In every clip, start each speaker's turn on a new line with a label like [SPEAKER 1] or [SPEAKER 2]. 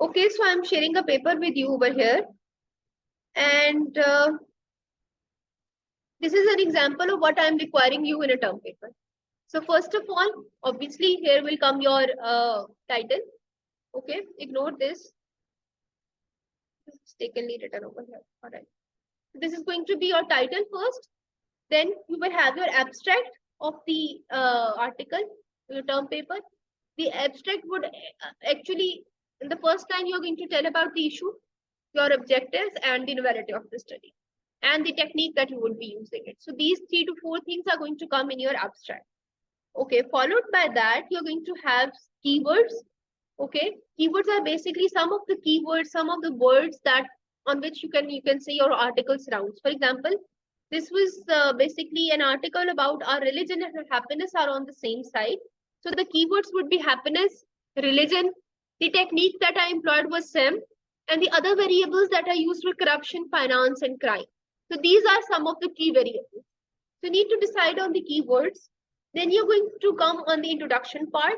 [SPEAKER 1] Okay, so I'm sharing a paper with you over here, and this is an example of what I'm requiring you in a term paper. So first of all, obviously here will come your title. Okay, ignore this. This is mistakenly written over here. All right. This is going to be your title first. Then you will have your abstract of the article, your term paper. The abstract would actually, in the first line, you're going to tell about the issue, your objectives, and the novelty of the study, and the technique that you would be using it. So these 3 to 4 things are going to come in your abstract. Okay, followed by that, you're going to have keywords. Okay, keywords are basically some of the keywords, some of the words that on which you can say your article surrounds. For example, this was basically an article about our religion and happiness are on the same side. So the keywords would be happiness, religion. The technique that I employed was SEM, and the other variables that I used were corruption, finance, and crime. So these are some of the key variables. So you need to decide on the keywords. Then you're going to come on the introduction part.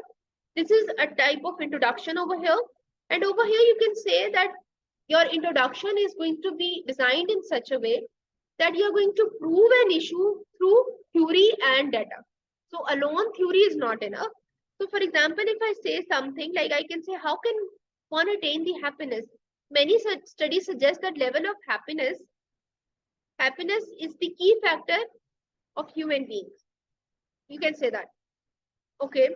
[SPEAKER 1] This is a type of introduction over here. And over here, you can say that your introduction is going to be designed in such a way that you're going to prove an issue through theory and data. So alone theory is not enough. So for example, if I say something like I can say, how can one attain the happiness? Many such studies suggest that level of happiness is the key factor of human beings. You can say that. Okay.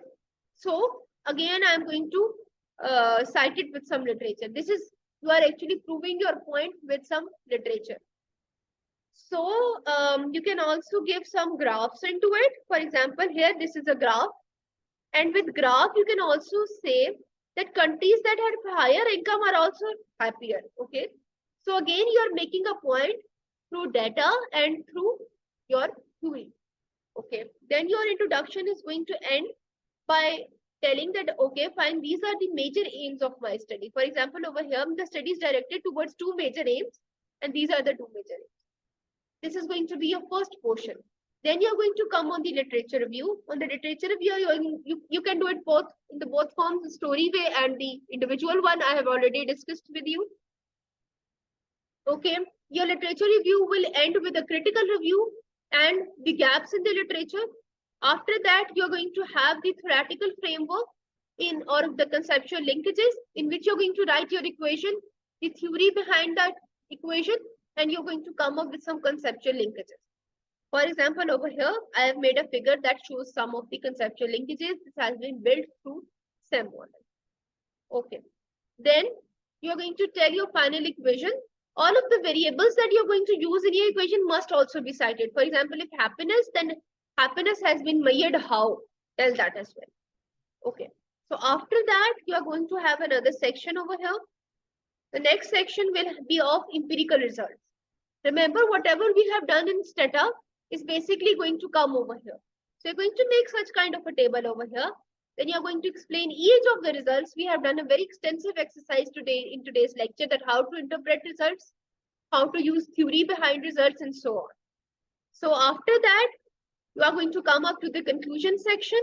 [SPEAKER 1] So again, I'm going to cite it with some literature. This is, you are actually proving your point with some literature. So you can also give some graphs into it. For example, here, this is a graph. And with graph, you can also say that countries that have higher income are also happier. Okay. So again, you are making a point through data and through your theory. Okay. Then your introduction is going to end by telling that, okay, fine, these are the major aims of my study. For example, over here, the study is directed towards 2 major aims, and these are the 2 major aims. This is going to be your first portion. Then you're going to come on the literature review. On the literature review, you can do it both in the both forms, the story way and the individual one. I have already discussed with you. Okay, your literature review will end with a critical review and the gaps in the literature. After that, you're going to have the theoretical framework or the conceptual linkages in which you're going to write your equation, the theory behind that equation, and you're going to come up with some conceptual linkages. For example, over here, I have made a figure that shows some of the conceptual linkages. This has been built through SEM model. Okay. Then you're going to tell your final equation. All of the variables that you're going to use in your equation must also be cited. For example, if happiness, then happiness has been measured how? Tell that as well. Okay. So after that, you are going to have another section over here. The next section will be of empirical results. Remember, whatever we have done in Stata is basically going to come over here. So you're going to make such kind of a table over here. Then you're going to explain each of the results. We have done a very extensive exercise today in today's lecture, that how to interpret results, how to use theory behind results, and so on. So after that, you are going to come up to the conclusion section.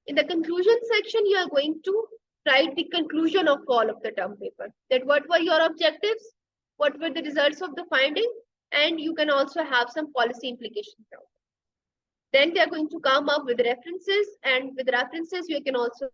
[SPEAKER 1] In the conclusion section, you are going to write the conclusion of all of the term paper. That what were your objectives, what were the results of the finding, and you can also have some policy implications now. Then they are going to come up with references, and with references, you can also